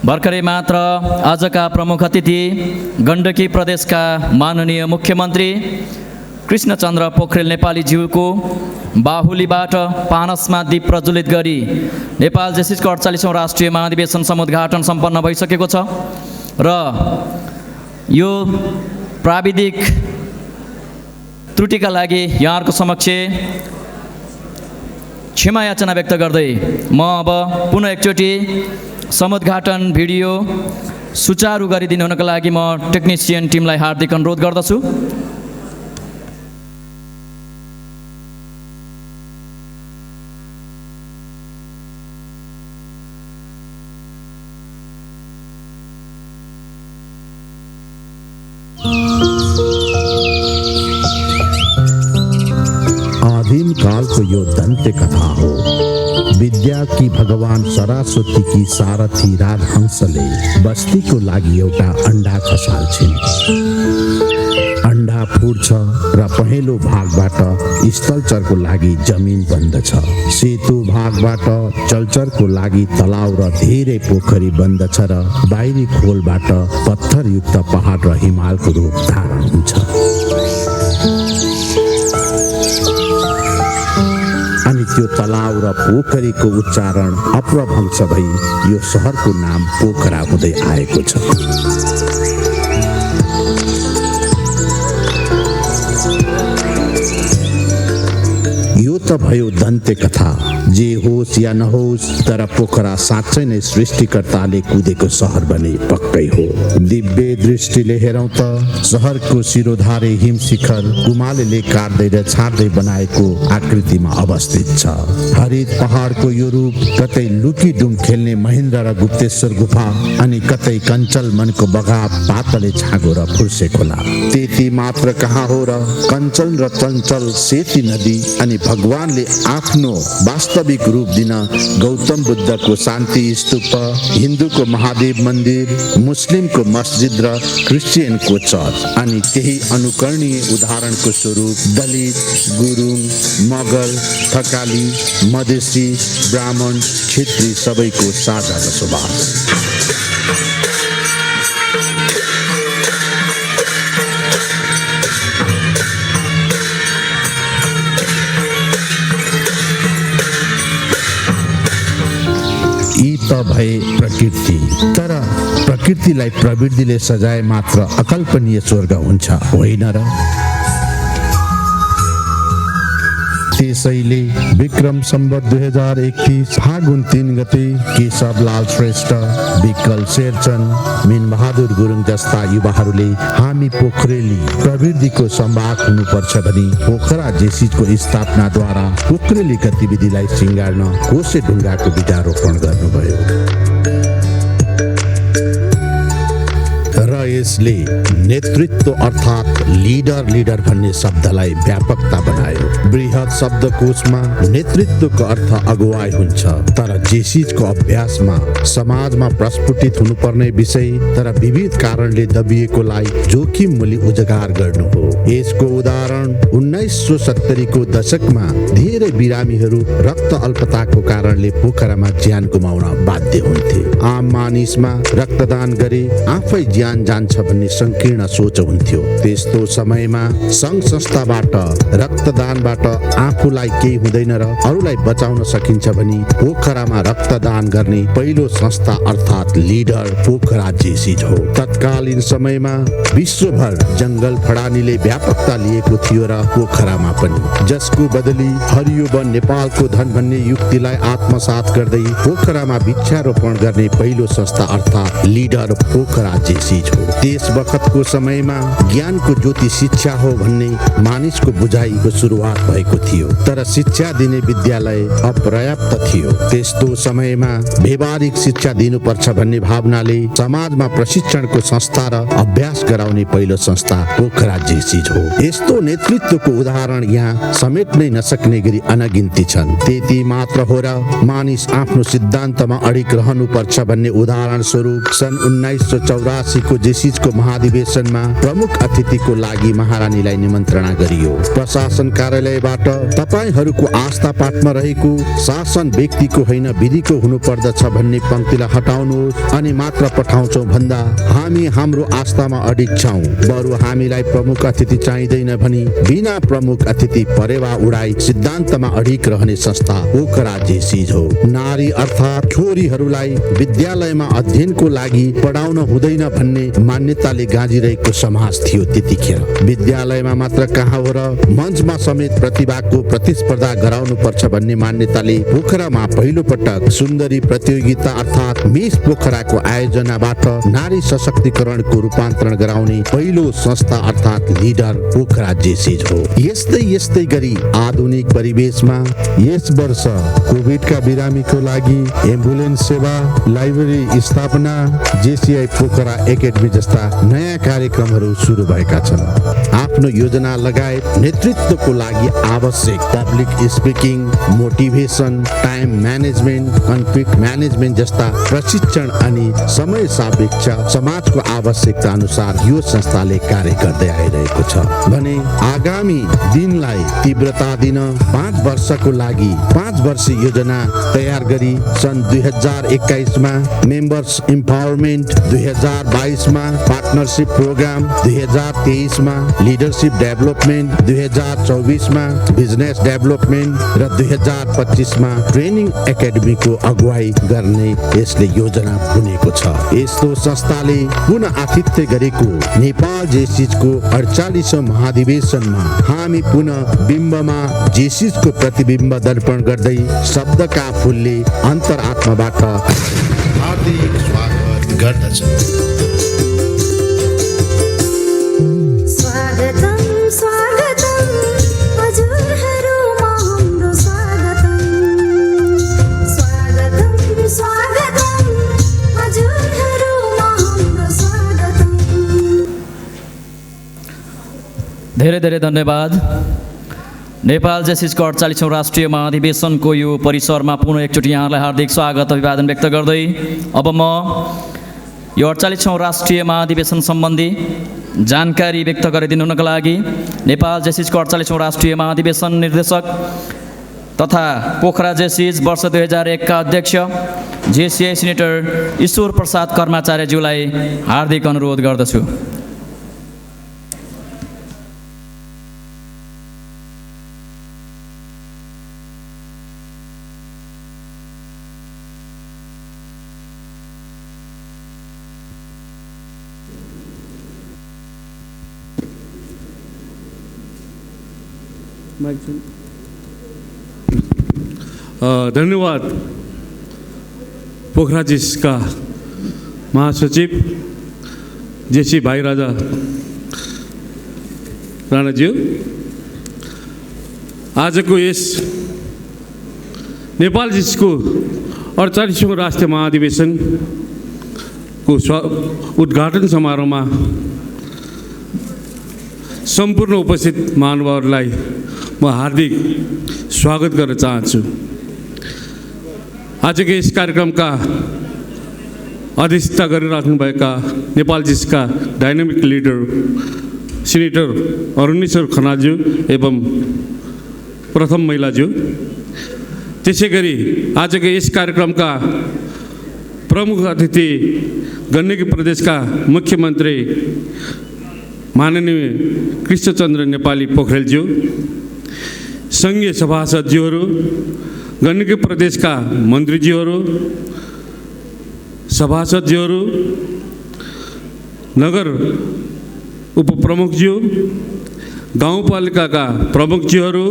भर्खरै मात्र आजका प्रमुख अतिथि गण्डकी प्रदेशका माननीय मुख्यमन्त्री कृष्णचन्द्र पोखरेल नेपालीज्यूको बाहुलीबाट पानसमा दीप प्रज्वलित गरी नेपाल जेसिसको 48औं राष्ट्रिय महाधिवेशन समुद्घाटन सम्पन्न भइसकेको छ र यो प्राविधिक त्रुटिका लागि यहाँहरूको समक्ष क्षमा याचना व्यक्त गर्दै म अब पुनः एकचोटि समुद्घाटन भिडियो सुचारू गरिदिनु हुनको लागि म टेक्निसियन टिमलाई हार्दिक अनुरोध गर्दछु। आदिम काल को यो दंत्य कथा हो। विद्या की भगवान सरस्वती की सारथी राजहंसले बस्ती को लागि एउटा अंडा खसाल्छिन्। अंडा फुट्छ र पहेँलो भागबाट स्थलचरको लागि जमिन बन्दछ। सेतो भागबाट जलचरको लागि तलाउ र धेरै पोखरी बन्दछ र बाहिरी खोलबाट पत्थरयुक्त पहाड र हिमालको रूप धारण हुन्छ। अनि त्यो तलाउ र पोखरीको उच्चारण अपभ्रंश भई यो सहरको नाम पोखरा हुँदै आएको छ। यो त भयो दन्त्य कथा। जे होस् या नहोस्, तर पोखरा साँच्चै नै सृष्टिकर्ताले कुदेको सहर भने पक्कै हो। दिव्य दृष्टिले हेरौँ त सहरको शिरोधारे हिम शिखर कुमालेले काट्दै र छाड्दै बनाएको आकृतिमा अवस्थित छ। हरित पहाडको यो रूप कतै लुकीडुम खेल्ने महेन्द्र र गुप्तेश्वर गुफा, अनि कतै कञ्चल मनको बगाब पातले छागो र फुर्से खोला। त्यति मात्र कहाँ हो र, कञ्चल र चञ्चल सेती नदी अनि भगवानले आफ्नो वास्तविक रूप दिन गौतम बुद्धको शान्ति स्तूप, हिन्दूको महादेव मन्दिर, मुस्लिमको मस्जिद र क्रिस्चियनको चर्च, अनि केही अनुकरणीय उदाहरणको स्वरूप दलित, गुरुङ, मगर, थकाली, मधेसी, ब्राह्मण, क्षेत्री सबैको साझा बसोबास। त भए प्रकृति, तर प्रकृतिलाई प्रवृत्तिले सजाए मात्र अकल्पनीय स्वर्ग हुन्छ होइन र। त्यसैले विक्रम सम्वत 2021 फागुन 3 गते केशवलाल श्रेष्ठ, विकल शेरचन, मिनबहादुर गुरुङ जस्ता युवाहरूले हामी पोखरेली प्रवृत्तिको सम्वाद हुनुपर्छ भनी पोखरा जेसिसको स्थापनाद्वारा पोखरेली गतिविधिलाई सिँगार्न कोसे ढुङ्गाको बिटारोपण गर्नुभयो र यसले नेतृत्व अर्थात् लिडर भन्ने शब्दलाई व्यापकता बनायो। बृहत शब्दकोशमा नेतृत्वको अर्थ अगुवाई हुन्छ, तर जेसिसको अभ्यासमा समाजमा प्रस्फुटित हुनुपर्ने विषय तर विविध कारणले दबिएकोलाई जोखिम मूल्य उजागर गर्नु हो। यसको उदाहरण 1970 को दशकमा धेरै बिरामीहरू रक्त अल्पताको कारणले पोखरामा ज्यान गुमाउन बाध्य हुन्थे। आम मानिसमा रक्तदान गरे आफै ज्यान जान्छ भन्ने संकीर्ण सोच हुन्थ्यो। त्यस्तो समयमा संघ संस्थाबाट रक्तदानबाट आफूलाई केही हुँदैन र अरूलाई बचाउन सकिन्छ भनी पोखरामा रक्तदान गर्ने पहिलो संस्था अर्थात् लिडर पोखरा जेसिस हो। तत्कालीन समयमा विश्वभर जंगल फडानीले व्यापकता लिएको थियो र पोखरामा पनि, जसको बदली हरियो वन नेपालको धन भन्ने युक्तिलाई आत्मसात गर्दै पोखरामा वृक्षारोपण गर्ने पहिलो संस्था अर्थात् लिडर पोखरा जेसिस हो। त्यस वखतको समयमा ज्ञानको ज्योति शिक्षा हो भन्ने मानिसको बुझाइको सुरुवात भएको थियो, तर शिक्षा दिने विद्यालय अपर्याप्त थियो। त्यस्तो समयमा व्यवहारिक शिक्षा दिनुपर्छ भन्ने भावनाले समाजमा प्रशिक्षणको संस्था र अभ्यास गराउने पहिलो संस्था पोखरा जेसिस हो। यस्तो नेतृत्वको उदाहरण यहाँ समेट्नै नसक्ने गरी अनगिन्ती छन्। त्यति मात्र हो र मानिस आफ्नो सिद्धान्तमा अडिग रहनुपर्छ भन्ने उदाहरण स्वरूप सन् 1984 को जेसिस सिजको महाधिवेशनमा प्रमुख अतिथिको लागि महारानीलाई निमन्त्रणा गरियो। प्रशासन कार्यालयबाट तपाईहरूको आस्था पाठमा रहेको शासन व्यक्तिको होइन विधिको हुनुपर्दछ भन्ने पंक्तिलाई हटाउनुहोस् अनि मात्र पठाउँछौँ भन्दा हामी हाम्रो आस्थामा अडिग छौँ। बरु हामीलाई प्रमुख अतिथि चाहिँदैन भनी बिना प्रमुख अतिथि परेवा उडाई सिद्धान्तमा अडिग रहने संस्था पोखरा जेसीज हो। नारी अर्थात् छोरीहरूलाई विद्यालयमा अध्ययनको लागि पढाउन हुँदैन भन्ने मान्यताले गाँजिरहेको समाज थियो। त्यतिखेर विद्यालयमा मात्र कहाँ हो र मञ्चमा समेत प्रतिभाको प्रतिस्पर्धा गराउनु पर्छ भन्ने मान्यताले पोखरामा पहिलो पटक सुन्दरी प्रतियोगिता अर्थात् मिस पोखराको आयोजनाबाट नारी सशक्तिकरणको रूपान्तरण गराउने पहिलो संस्था अर्थात् लिडर पोखरा जेसीज हो। यस्तै यस्तै गरी आधुनिक परिवेशमा यस वर्ष कोभिडका बिरामीको लागि एम्बुलेन्स सेवा, लाइब्रेरी स्थापना, जेसीआई पोखरा एकाडेमी जस्ता नयाँ कार्यक्रमहरू सुरु भएका छन्। आफ्नो योजना लगायत नेतृत्वको लागि आवश्यक public speaking, motivation, time management, conflict management जस्ता प्रशिक्षण अनि समय सापेक्ष समाजको आवश्यकता अनुसार यो संस्थाले कार्य गर्दै आइरहेको छ भने आगामी दिनलाई तीव्रता दिन 5 वर्षको लागि 5 वर्ष योजना तयार गरी सन् 2021 मा मेम्बर्स इम्पावरमेन्ट, 2022 मा पार्टनरशिप प्रोग्राम, 2023 मा लिडरशिप डेभलपमेन्ट, 2024 मा बिजनेस डेभलपमेन्ट र 2025 मा ट्रेनिङ एकाडेमीको अगुवाई गर्ने यसले योजना बुनेको छ। यस्तो संस्थाले पुनः आतिथ्य गरेको नेपाल जेसीजको 48औं महाधिवेशनमा हामी पुनः बिम्बमा जेसीजको प्रतिबिम्ब दर्पण गर्दै शब्दका फुलले अन्तरात्माबाट हार्दिक स्वागत गर्दछ। स्वागतम स्वागतम हजुरहरुमा हाम्रो स्वागतम। स्वागतम स्वागतम हजुरहरुमा हाम्रो स्वागतम। धेरै धेरै धन्यवाद। नेपाल जेसीजको 48औं राष्ट्रिय महाधिवेशनको यो परिसरमा पुनः एकचोटि यहाँलाई हार्दिक स्वागत अभिवादन व्यक्त गर्दै अब म यो 48औं राष्ट्रिय महाधिवेशन सम्बन्धी जानकारी व्यक्त गरिदिनुका लागि नेपाल जेसीजको 48औं राष्ट्रिय महाधिवेशन निर्देशक तथा पोखरा जेसीज वर्ष 2001 का अध्यक्ष जेसीआई सिनेटर ईश्वर प्रसाद कर्माचार्यज्यूलाई हार्दिक अनुरोध गर्दछु। धन्यवाद पोखरा जेसीका महासचिव जेसी भाइ राजा राणाज्यू, आजको यस नेपाल जेसीको 48औं राष्ट्रिय महाधिवेशनको उद्घाटन समारोहमा सम्पूर्ण उपस्थित महानुभावहरूलाई म हार्दिक स्वागत गर्न चाहन्छु। आजको यस कार्यक्रमका अध्यक्षता गरिराख्नुभएका नेपाल जेसीका डाइनामिक लिडर सिनेटर अरुणेश्वर खनालज्यू एवं प्रथम महिलाज्यू, त्यसै गरी आजको यस कार्यक्रमका प्रमुख अतिथि गण्डकी प्रदेशका मुख्यमन्त्री माननीय कृष्णचन्द्र नेपाली पोखरेलज्यू, सङ्घीय सभासदज्यूहरू, गण्डकी प्रदेशका मन्त्रीज्यूहरू, सभासदज्यूहरू, नगर उपप्रमुखज्यू, गाउँपालिकाका प्रमुखज्यूहरू,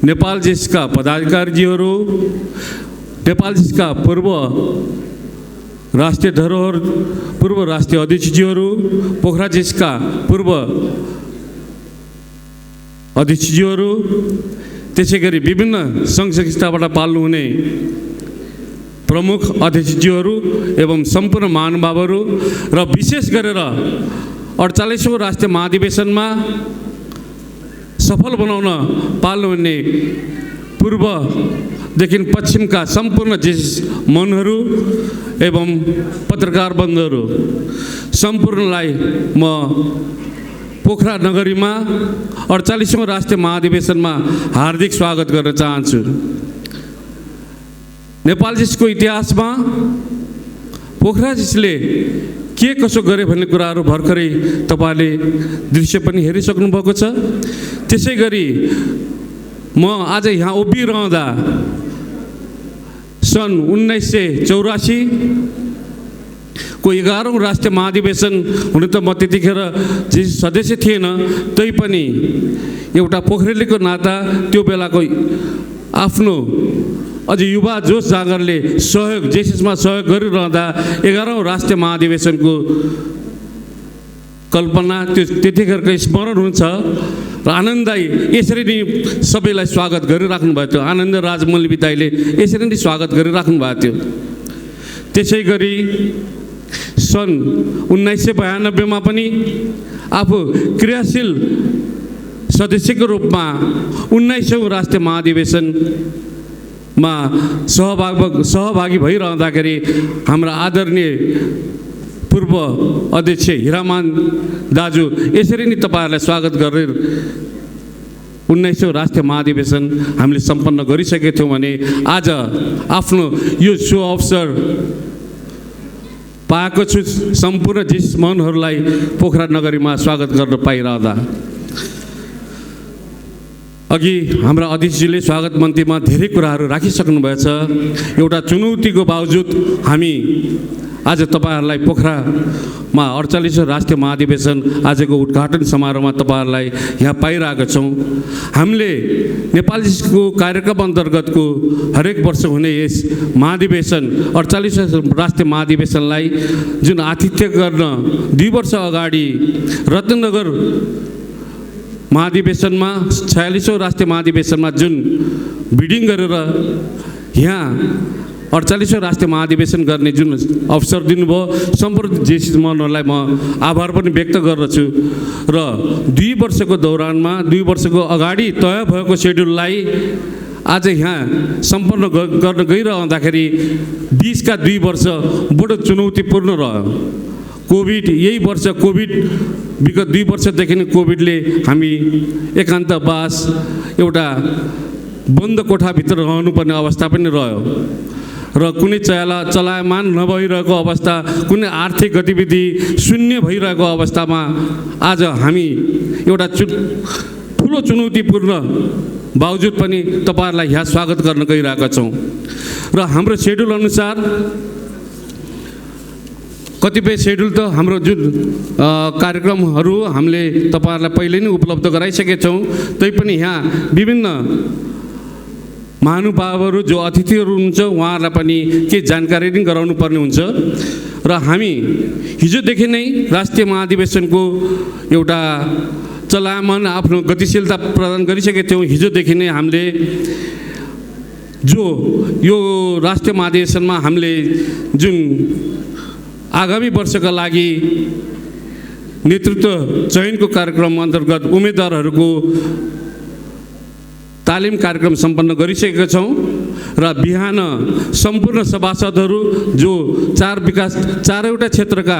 नेपाल जेसीका पदाधिकारीज्यूहरू, नेपाल जेसीका पूर्व राष्ट्रिय धरोहर पूर्व राष्ट्रिय अध्यक्षज्यूहरू, पोखरा जेसीका पूर्व अध्यक्षज्यूहरू, त्यसै गरी विभिन्न सङ्घ संस्थाबाट पाल्नुहुने प्रमुख अध्यक्षज्यूहरू एवं सम्पूर्ण महानुभावहरू र विशेष गरेर 48औं राष्ट्रिय महाधिवेशनमा सफल बनाउन पाल्नुहुने पूर्वदेखि पश्चिमका सम्पूर्ण जेसिस मनहरू एवं पत्रकार बन्धुहरू सम्पूर्णलाई म पोखरा नगरीमा 48औं राष्ट्रिय महाधिवेशनमा हार्दिक स्वागत गर्न चाहन्छु। नेपाल जिसको इतिहासमा पोखरा जिसले के कसो गरे भन्ने कुराहरू भर्खरै तपाईले दृश्य पनि हेरिसक्नु भएको छ। त्यसैगरी म आज यहाँ उभिरहँदा सन् 1984 को 11औं राष्ट्रिय महाधिवेशन हुन त म त्यतिखेर सदस्य थिएन, तैपनि एउटा पोखरेलीको नाता त्यो बेलाको आफ्नो अझ युवा जोश जागरले सहयोग जेसिसमा सहयोग गरिरहँदा 11औं राष्ट्रिय महाधिवेशनको कल्पना त्यो त्यतिखेरको स्मरण हुन्छ र आनन्ददायी यसरी नै सबैलाई स्वागत गरिराख्नु भएको थियो। आनन्द राजमौली दाइले यसरी नै स्वागत गरिराख्नु भएको थियो। त्यसै गरी सन् 1992 मा पनि आफू क्रियाशील सदस्यको रूपमा 19औं राष्ट्रिय महाधिवेशनमा सहभागी भइरहँदाखेरि हाम्रा आदरणीय पूर्व अध्यक्ष हिरामान दाजु यसरी नै तपाईहरुलाई स्वागत गरेर 19औं राष्ट्रिय महाधिवेशन हामीले सम्पन्न गरिसकेका थियौं भने आज आफ्नो यो शो अवसर पाएको छु। सम्पूर्ण जेसिस मनहरूलाई पोखरा नगरीमा स्वागत गर्न पाइरहँदा अघि हाम्रा अध्यक्षजीले स्वागत मन्त्रीमा धेरै कुराहरू राखिसक्नु भएछ। एउटा चुनौतीको बावजुद हामी आज तपाईहरुलाई पोखरामा 48औं राष्ट्रिय महाधिवेशन आजको उद्घाटन समारोहमा तपाईहरुलाई यहाँ पाइरहेका छौं। हामीले नेपाल जिसको कार्यक्रम अन्तर्गतको हरेक वर्ष हुने यस महाधिवेशन 48औं राष्ट्रिय महाधिवेशनलाई जुन आतिथ्य गर्न 2 वर्ष अगाडि रत्नगर महाधिवेशनमा 46औं राष्ट्रिय महाधिवेशनमा जुन बिडिङ गरेर यहाँ 48औं राष्ट्रिय महाधिवेशन गर्ने जुन अवसर दिनुभयो सम्पूर्ण जेसिस मनहरूलाई म आभार पनि व्यक्त गर्दछु। र 2 वर्षको दौरानमा 2 वर्षको अगाडि तय भएको शेड्युललाई आज यहाँ सम्पन्न गर्न गइरहँदाखेरि 20 का 2 वर्ष बडो चुनौतीपूर्ण रह्यो। कोभिड यही वर्ष कोभिड विगत 2 वर्षदेखि नै कोभिडले हामी एकान्तवास एउटा बन्द कोठाभित्र रहनुपर्ने अवस्था पनि रह्यो र कुनै चलायमान नभइरहेको अवस्था, कुनै आर्थिक गतिविधि शून्य भइरहेको अवस्थामा आज हामी एउटा ठुलो चुनौतीपूर्ण बावजुद पनि तपाईहरुलाई यहाँ स्वागत गर्न गइरहेका छौं। र हाम्रो शेड्युल अनुसार कतिपय शेड्युल त हाम्रो जुन कार्यक्रमहरू हामीले तपाईहरुलाई पहिले नै उपलब्ध गराइसकेका छौं, तैपनि यहाँ विभिन्न महानुभावहरू जो अतिथिहरू हुनुहुन्छ उहाँहरूलाई पनि के जानकारी पनि गराउनु पर्ने हुन्छ। र हामी हिजोदेखि नै राष्ट्रिय महाधिवेशनको एउटा चलायमान आफ्नो गतिशीलता प्रदान गरिसकेका थियौँ। हिजोदेखि नै हामीले जो यो राष्ट्रिय महाधिवेशनमा हामीले जुन आगामी वर्षका लागि नेतृत्व चयनको कार्यक्रम अन्तर्गत उम्मेदवारहरूको तालिम कार्यक्रम सम्पन्न गरिसकेका छौं र बिहान सम्पूर्ण सभासदहरू जो 4वटा क्षेत्रका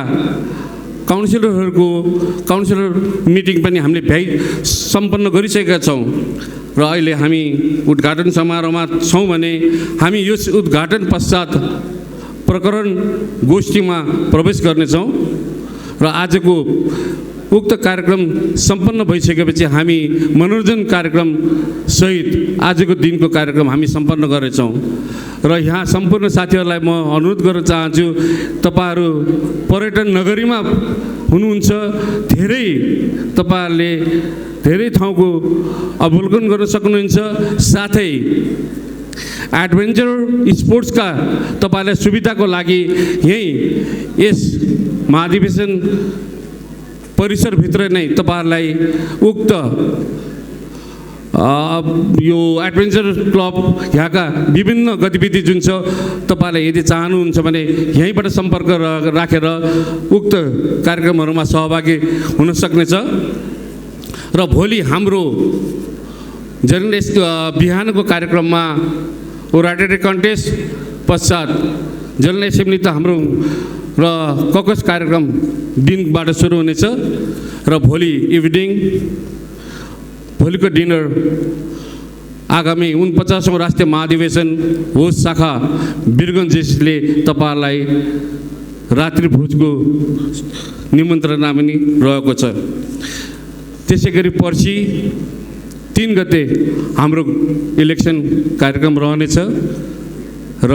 काउन्सिलर मिटिङ पनि हामीले सम्पन्न गरिसकेका छौं र अहिले हामी उद्घाटन समारोहमा छौं भने हामी यो उद्घाटन पश्चात प्रकरण गोष्ठीमा प्रवेश गर्नेछौं र आजको उक्त कार्यक्रम सम्पन्न भइसकेपछि हामी मनोरञ्जन कार्यक्रम सहित आजको दिनको कार्यक्रम हामी सम्पन्न गर्नेछौं। र यहाँ सम्पूर्ण साथीहरूलाई म अनुरोध गर्न चाहन्छु, तपाईहरु पर्यटन नगरीमा हुनुहुन्छ, तपाईहरुले धेरै ठाउँको अवलोकन गर्न सक्नुहुन्छ। साथै एडभेन्चर स्पोर्ट्सका तपाईहरुलाई सुविधाको लागि यही यस महाधिवेशन परिसरभित्र नै तपाईहरुलाई उक्त यो एडभेन्चर क्लब यहाँका विभिन्न गतिविधि जुन छ तपाईहरुले यदि चाहनुहुन्छ भने यहीँबाट सम्पर्क राखेर उक्त कार्यक्रमहरुमा सहभागी हुन सक्नेछ। र भोलि हाम्रो जर्नलिस्ट बिहानको कार्यक्रममा ओराटरी कन्टेस्ट पश्चात जनरल एसेम्बली त हाम्रो र ककस कार्यक्रम दिनबाट सुरु हुनेछ र भोलि इभिनिङ भोलिको डिनर आगामी 49औं राष्ट्रिय महाधिवेशन होस्ट शाखा वीरगञ्ज जेसीले तपाईहरुलाई रात्रि भोजको निमन्त्रणा पनि रहेको छ। त्यसैगरी पर्सि 3 गते हाम्रो इलेक्सन कार्यक्रम रहनेछ र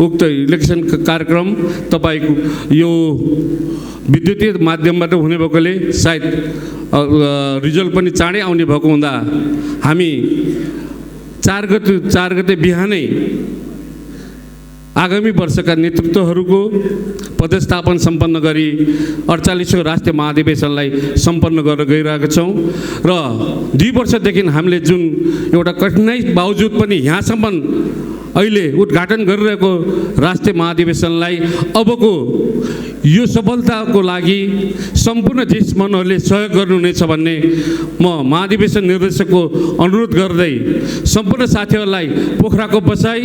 उक्त इलेक्सन कार्यक्रम तपाईको यो विद्युतीय माध्यमबाट हुने भएकोले सायद रिजल्ट पनि चाँडै आउने भएको हुँदा हामी 4 गते बिहानै आगामी वर्षका नेतृत्वहरूको पदस्थापन सम्पन्न गरी 48औं राष्ट्रिय महाधिवेशनलाई सम्पन्न गर्न गइरहेका छौं र 2 वर्षदेखि हामीले जुन एउटा कठिनाई बावजुद पनि यहाँसम्म अहिले उद्घाटन गरिरहेको राष्ट्रिय महाधिवेशनलाई अबको यो सफलताको लागि सम्पूर्ण देश मनहरूले सहयोग गर्नुहुनेछ भन्ने म महाधिवेशन निर्देशकको अनुरोध गर्दै सम्पूर्ण साथीहरूलाई पोखराको बसाई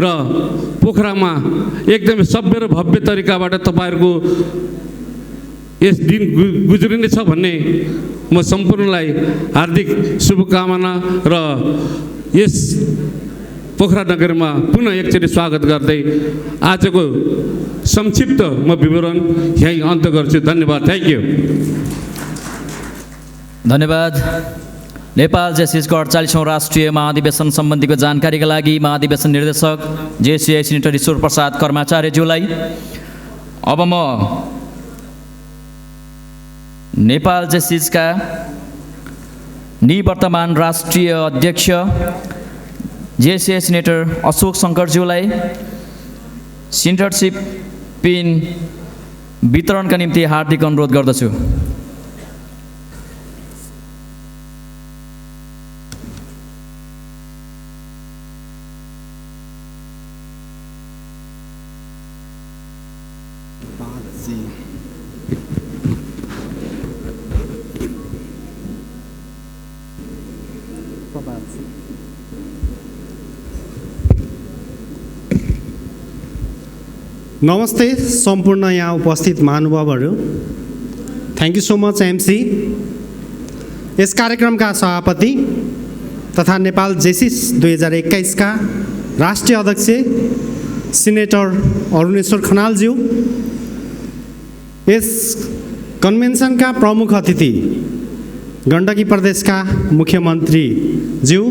र पोखरामा एकदमै सभ्य र भव्य तरिकाबाट तपाईहरुको यस दिन गुज्रिनेछ भन्ने म सम्पूर्णलाई हार्दिक शुभकामना र यस पोखरा नगरमा पुनः एकचोटि स्वागत गर्दै आजको संक्षिप्त म विवरण यही अन्त्य गर्छु। धन्यवाद। Thank you. धन्यवाद। नेपाल जेसीको 48औं राष्ट्रिय महाधिवेशन सम्बन्धीको जानकारीका लागि महाधिवेशन निर्देशक जेसीआई सिनेटर ईश्वर प्रसाद कर्माचार्यज्यूलाई अब म नेपाल जेसीका निवर्तमान राष्ट्रिय अध्यक्ष जेसीआई सिनेटर अशोक शंकरज्यूलाई सिनेटरशिप पिन वितरणका निम्ति हार्दिक अनुरोध गर्दछु। नमस्ते सम्पूर्ण यहाँ उपस्थित महानुभावहरू। Thank you so much MC. यस कार्यक्रमका सभापति तथा नेपाल जेसिस 2021 का राष्ट्रिय अध्यक्ष सिनेटर अरुणेश्वर खनालज्यू, यस कन्भेन्सनका प्रमुख अतिथि गण्डकी प्रदेशका मुख्यमन्त्री ज्यू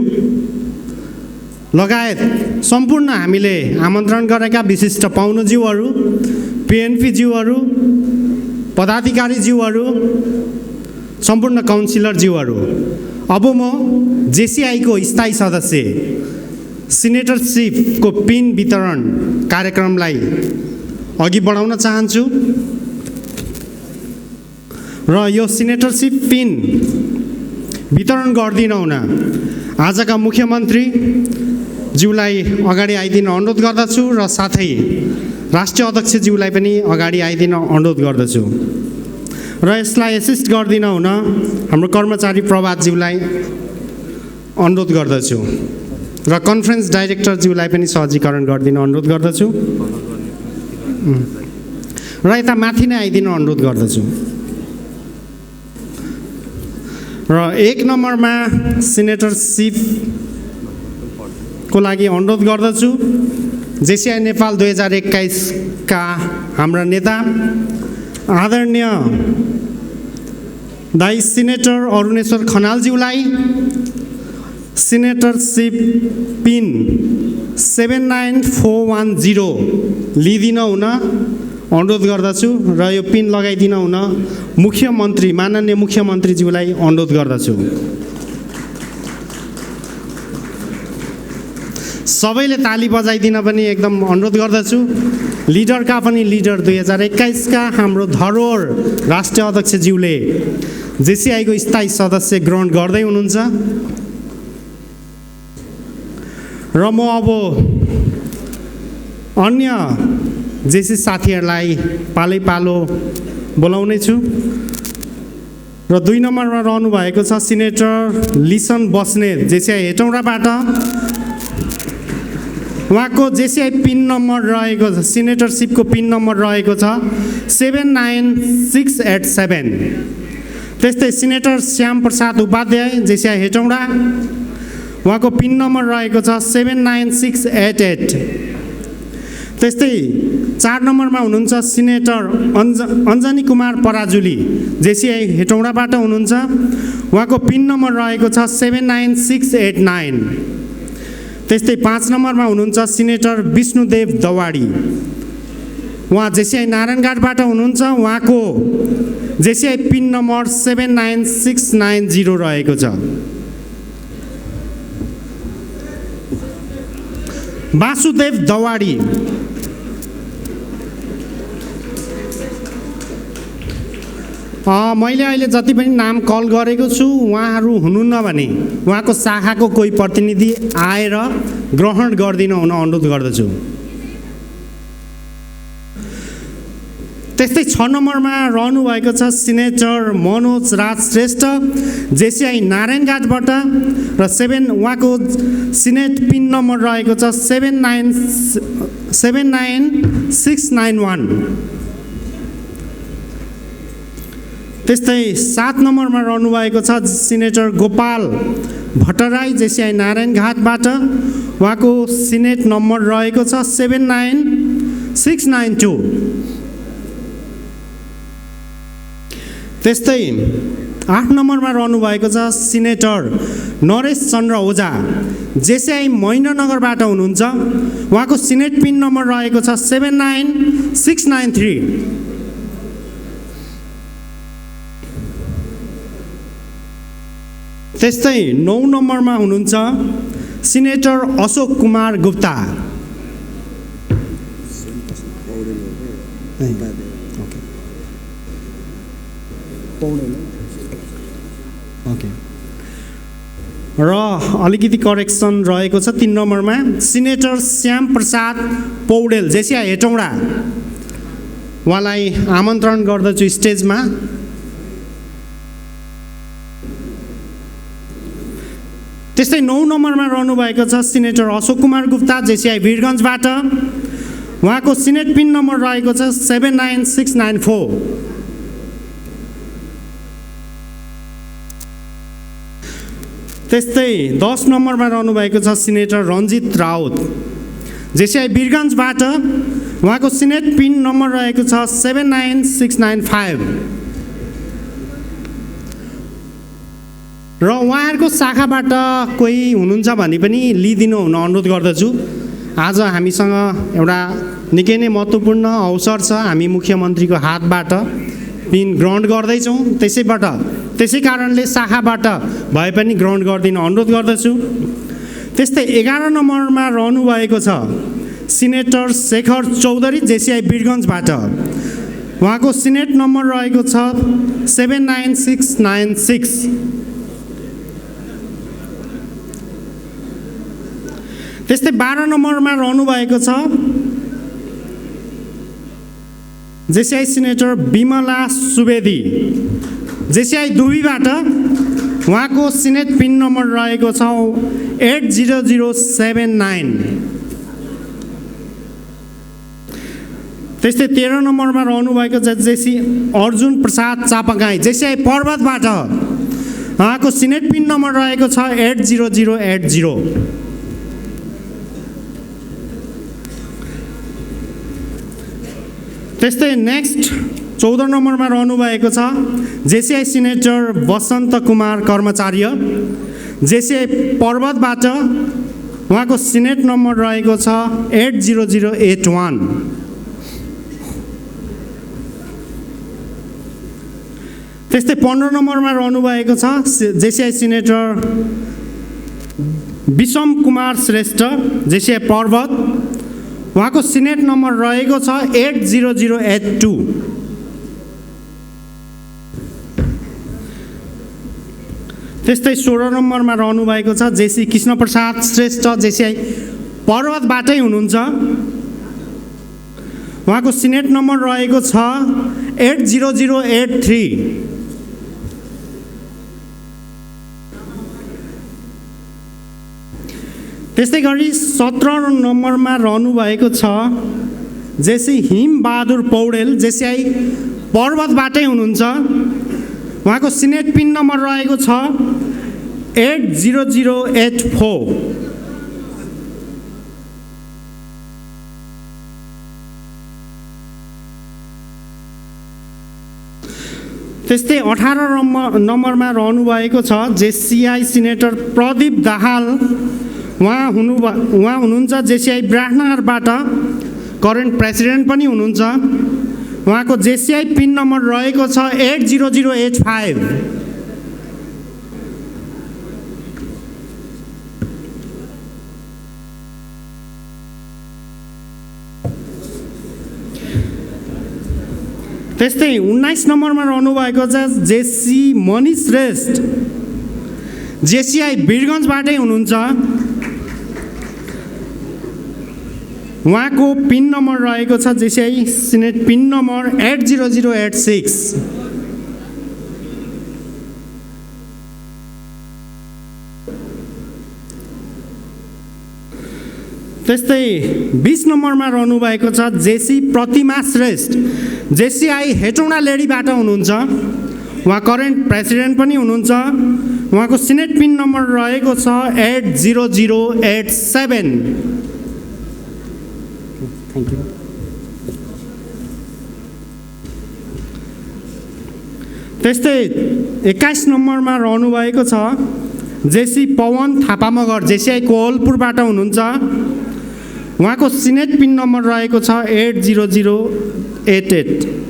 लगायत सम्पूर्ण हामीले आमन्त्रण गरेका विशिष्ट पाहुनाज्यूहरू, पिएनपी ज्यूहरू, पदाधिकारी ज्यूहरू, सम्पूर्ण काउन्सिलर ज्यूहरू, अब म जेसीआईको स्थायी सदस्य सिनेटरशिपको पिन वितरण कार्यक्रमलाई अघि बढाउन चाहन्छु र यो सिनेटरशिप पिन वितरण गर्दिन हुन आजका मुख्यमन्त्री ज्यूलाई अगाडि आइदिन अनुरोध गर्दछु र साथै राष्ट्रिय अध्यक्ष ज्यूलाई पनि अगाडि आइदिन अनुरोध गर्दछु र यसलाई एसिस्ट गर्दिन हुन हाम्रो कर्मचारी प्रभात ज्यूलाई अनुरोध गर्दछु र कन्फरेन्स डाइरेक्टर ज्यूलाई पनि सहजीकरण गर्दिन अनुरोध गर्दछु र यता माथि नै आइदिन अनुरोध गर्दछु र 1 नम्बरमा सिनेटरशिप को लागि अनुरोध गर्दछु जेसीआई नेपाल 2021 का हाम्रा नेता आदरणीय दाइ सिनेटर अरुणेश्वर खनालज्यूलाई सिनेटरशिप पिन 79410 लिदिन हुन अनुरोध गर्दछु र यो पिन लगाइदिन हुन मुख्यमन्त्री माननीय मुख्यमन्त्रीज्यूलाई अनुरोध गर्दछु। सबैले ताली बजाइदिन पनि एकदम अनुरोध गर्दछु। लिडरका पनि लिडर 2021 का हाम्रो धरोहर राष्ट्रिय अध्यक्ष ज्यूले जेसीआईको स्थायी सदस्य ग्रहण गर्दै हुनुहुन्छ र म अब अन्य जेसी साथीहरूलाई पालै पालो बोलाउने छु र 2 नम्बरमा रहनुभएको छ सिनेटर लिसन बस्नेत जेसीआई हेटौँडाबाट। उहाँको जेसीआई पिन नम्बर रहेको छ, सिनेटरसिपको पिन नम्बर रहेको छ 79687। त्यस्तै सिनेटर श्याम प्रसाद उपाध्याय जेसीआई हेटौँडा, उहाँको पिन नम्बर रहेको छ 79688। त्यस्तै 4 नम्बरमा हुनुहुन्छ सिनेटर अञ्जनी कुमार पराजुली जेसीआई हेटौँडाबाट हुनुहुन्छ, उहाँको पिन नम्बर रहेको छ 79689। त्यस्तै 5 नम्बरमा हुनुहुन्छ सिनेटर विष्णुदेव दवाडी, उहाँ जेसीआई नारायणघाटबाट हुनुहुन्छ, उहाँको जेसीआई पिन नम्बर 79690 रहेको छ। वासुदेव दवाडी, मैले अहिले जति पनि नाम कल गरेको छु उहाँहरू हुनुहुन्न भने उहाँको शाखाको कोही प्रतिनिधि आएर ग्रहण गरिदिन हुन अनुरोध गर्दछु। त्यस्तै 6 नम्बरमा रहनुभएको छ सिनेटर मनोज राज श्रेष्ठ जेसीआई नारायणघाटबाट र उहाँको सिनेट पिन नम्बर रहेको छ 79691। त्यस्तै 7 नम्बरमा रहनुभएको छ सिनेटर गोपाल भट्टराई जेसीआई नारायणघाटबाट, उहाँको सिनेट नम्बर रहेको छ 79692। त्यस्तै 8 नम्बरमा रहनुभएको छ सिनेटर नरेश चन्द्र ओझा जेसीआई महेन्द्रनगरबाट हुनुहुन्छ, उहाँको सिनेट पिन नम्बर रहेको छ 79693। त्यस्तै 9 नम्बरमा हुनुहुन्छ सिनेटर अशोक कुमार गुप्ता, र अलिकति करेक्सन रहेको छ 3 नम्बरमा सिनेटर श्याम प्रसाद पौडेल जेसीआई हेटौँडा, उहाँलाई आमन्त्रण गर्दछु स्टेजमा। त्यस्तै 9 नम्बरमा रहनुभएको छ सिनेटर अशोक कुमार गुप्ता जेसीआई वीरगन्जबाट, उहाँको सिनेट पिन नम्बर रहेको छ 79694। त्यस्तै 10 नम्बरमा रहनुभएको छ सिनेटर रञ्जित राउत जेसीआई वीरगन्जबाट, उहाँको सिनेट पिन नम्बर रहेको छ 79695। र उहाँहरूको शाखाबाट कोही हुनुहुन्छ भने पनि लिइदिनु हुन अनुरोध गर्दछु। आज हामीसँग एउटा निकै नै महत्त्वपूर्ण अवसर छ, हामी मुख्यमन्त्रीको हातबाट पिन ग्रहण गर्दैछौँ, त्यसै कारणले शाखाबाट भए पनि ग्रहण गरिदिन अनुरोध गर्दछु। त्यस्तै 11 नम्बरमा रहनुभएको छ सिनेटर शेखर चौधरी जेसीआई वीरगन्जबाट, उहाँको सिनेट नम्बर रहेको छ 79696। त्यस्तै 12 नम्बरमा रहनुभएको छ JCI senator Bimala Subedi JCI दुबीबाट, उहाँको सिनेट पिन नम्बर रहेको छ 80079। त्यस्तै 13 नम्बरमा रहनुभएको छ जेसी अर्जुन प्रसाद चापागाई जेसीआई पर्वतबाट, उहाँको सिनेट पिन नम्बर रहेको छ 80080। त्यस्तै नेक्स्ट 14 नम्बरमा रहनुभएको छ जेसीआई सिनेटर वसन्त कुमार कर्मचार्य जेसीआई पर्वतबाट, उहाँको सिनेट नम्बर रहेको छ 80081। त्यस्तै 15 नम्बरमा रहनुभएको छ जेसीआई सिनेटर विषम कुमार श्रेष्ठ जेसीआई पर्वत, उहाँको सिनेट नम्बर रहेको छ 80082। त्यस्तै 16 नम्बरमा रहनुभएको छ जेसी कृष्ण प्रसाद श्रेष्ठ जेसीआई पर्वतबाटै हुनुहुन्छ, उहाँको सिनेट नम्बर रहेको छ 80083। त्यस्तै गरी 17 नम्बरमा रहनुभएको छ जेसी हिमबहादुर पौडेल, जेसीआई पर्वतबाटै हुनुहुन्छ। उहाँको सिनेट पिन नम्बर रहेको छ 80084। त्यस्तै 18 नम्बरमा रहनुभएको छ जेसीआई सिनेटर प्रदीप दाहाल। उहाँ हुनुहुन्छ जेसीआई विराटनगरबाट, करेन्ट प्रेसिडेन्ट पनि हुनुहुन्छ। उहाँको जेसीआई पिन नम्बर रहेको छ 80085। त्यस्तै 19 नम्बरमा रहनुभएको छ जेसी मणि श्रेष्ठ, जेसीआई वीरगन्जबाटै हुनुहुन्छ। उहाँको पिन नम्बर रहेको छ जेसीआई सिनेट पिन नम्बर 80086। त्यस्तै 20 नम्बरमा रहनुभएको छ जेसी प्रतिमा श्रेष्ठ, जेसीआई हेटौँडा लेडीबाट हुनुहुन्छ। उहाँ करेन्ट प्रेसिडेन्ट पनि हुनुहुन्छ। उहाँको सिनेट पिन नम्बर रहेको छ 80087। Thank you. त्यस्तै 21 नम्बरमा रहनुभएको छ जेसी पवन थापा मगर, जेसीआई कोहलपुरबाट हुनुहुन्छ। उहाँको सिनेट पिन नम्बर रहेको छ 80088।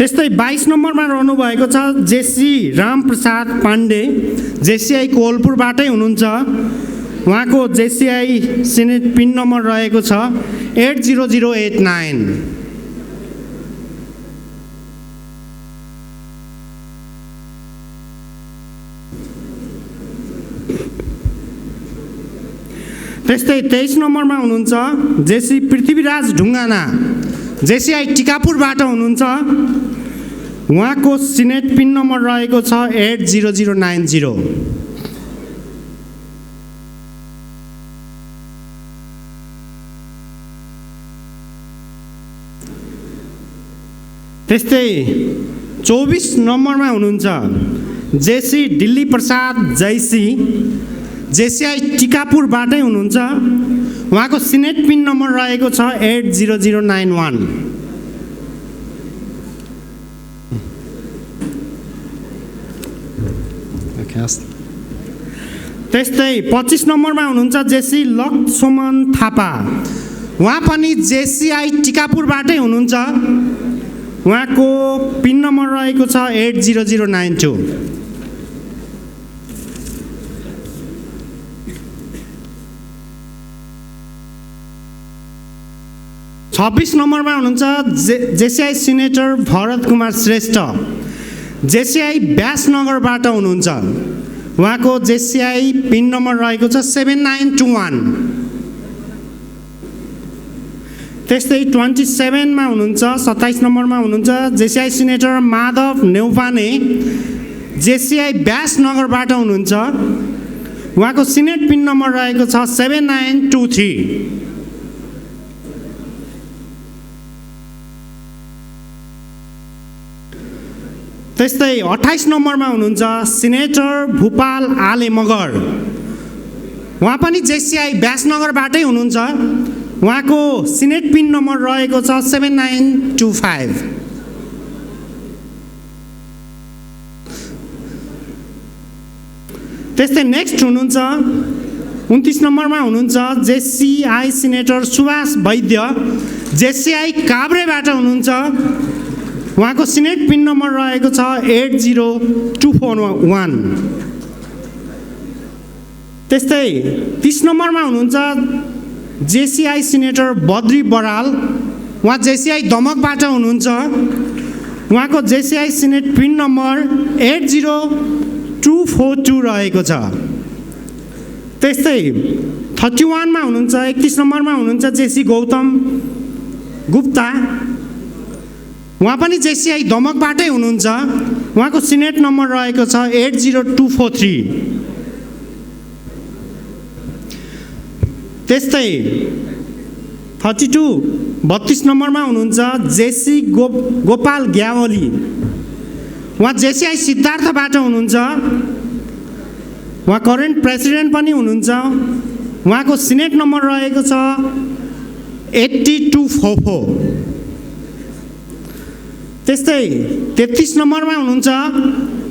त्यस्तै 22 नम्बरमा रहनुभएको छ जेसी रामप्रसाद पाण्डे, जेसीआई कोहलपुरबाटै हुनुहुन्छ। उहाँको जेसीआई सिनेट पिन नम्बर रहेको छ 80089। त्यस्तै 23 नम्बरमा हुनुहुन्छ जेसी पृथ्वीराज ढुङ्गाना, जेसीआई टिकापुरबाट हुनुहुन्छ। उहाँको सिनेट पिन नम्बर रहेको छ 80090। त्यस्तै 24 नम्बरमा हुनुहुन्छ जेसी दिल्ली प्रसाद जैसी, जेसीआई टिकापुरबाटै हुनुहुन्छ। उहाँको सिनेट पिन नम्बर रहेको छ 80091। त्यस्तै 25 नम्बरमा हुनुहुन्छ जेसी लक्ष्मण थापा, उहाँ पनि जेसीआई टिकापुरबाटै हुनुहुन्छ। उहाँको पिन नम्बर रहेको छ 80092। 26 नम्बरमा हुनुहुन्छ JCI senator Bharat Kumar Shrestha, JCI व्यासनगरबाट हुनुहुन्छ। उहाँको जेसीआई पिन नम्बर रहेको छ 7921। त्यस्तै 27मा हुनुहुन्छ 27 नम्बरमा हुनुहुन्छ JCI senator Madhav Neupane, JCI व्यासनगरबाट हुनुहुन्छ। उहाँको सिनेट पिन नम्बर रहेको छ 7923। त्यस्तै 28 नम्बरमा हुनुहुन्छ सिनेटर भूपाल आले मगर, उहाँ पनि जेसीआई व्यासनगरबाटै हुनुहुन्छ। उहाँको सिनेट पिन नम्बर रहेको छ 7925। त्यस्तै नेक्स्ट हुनुहुन्छ 29 नम्बरमा हुनुहुन्छ जेसीआई सिनेटर सुभाष वैद्य, जेसीआई काभ्रेबाट हुनुहुन्छ। उहाँको सिनेट पिन नम्बर रहेको छ 80241। त्यस्तै 30 नम्बरमा हुनुहुन्छ जेसीआई सिनेटर बद्री बराल, उहाँ जेसीआई दमकबाट हुनुहुन्छ। उहाँको जेसीआई सिनेट पिन नम्बर 80242 रहेको छ। त्यस्तै 31मा हुनुहुन्छ 31 नम्बरमा हुनुहुन्छ जेसी गौतम गुप्ता, उहाँ पनि जेसिआई दमकबाटै हुनुहुन्छ। उहाँको सिनेट नम्बर रहेको छ 80243। त्यस्तै 32 नम्बरमा हुनुहुन्छ जेसी गोपाल ग्यावली, उहाँ जेसिआई सिद्धार्थबाट हुनुहुन्छ। उहाँ करेन्ट प्रेसिडेन्ट पनि हुनुहुन्छ। उहाँको सिनेट नम्बर रहेको छ 8244। त्यस्तै 33 नम्बरमा हुनुहुन्छ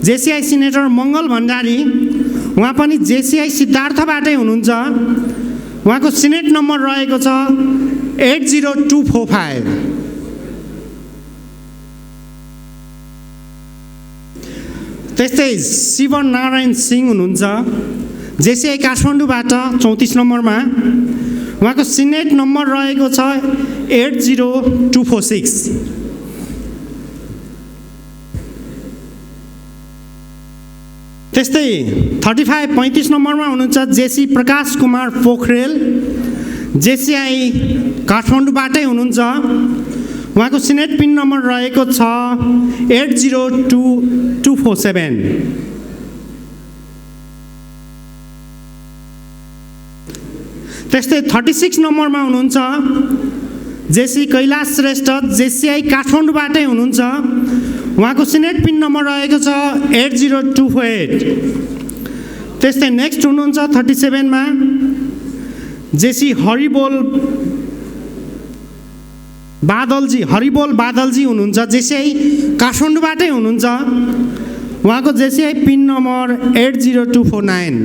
जेसिआई सिनेटर मङ्गल भण्डारी, उहाँ पनि जेसिआई सिद्धार्थबाटै हुनुहुन्छ। उहाँको सिनेट नम्बर रहेको छ 80245। त्यस्तै शिवनारायण सिंह हुनुहुन्छ जेसिआई काठमाडौँबाट 34 नम्बरमा, उहाँको सिनेट नम्बर रहेको छ 80246। त्यस्तै 35 नम्बरमा हुनुहुन्छ जेसी प्रकाश कुमार पोखरेल, जेसिआई काठमाडौँबाटै हुनुहुन्छ। उहाँको सिनेट पिन नम्बर रहेको छ 802247। त्यस्तै 36 नम्बरमा हुनुहुन्छ जेसी कैलाश श्रेष्ठ, जेसिआई काठमाडौँबाटै हुनुहुन्छ। उहाँको सिनेट पिन नम्बर रहेको छ 8028। त्यस्तै नेक्स्ट हुनुहुन्छ 37मा जेसी हरिबोल बादलजी हुनुहुन्छ, जेसिआई काठमाडौँबाटै हुनुहुन्छ। उहाँको जेसिआई पिन नम्बर 80249।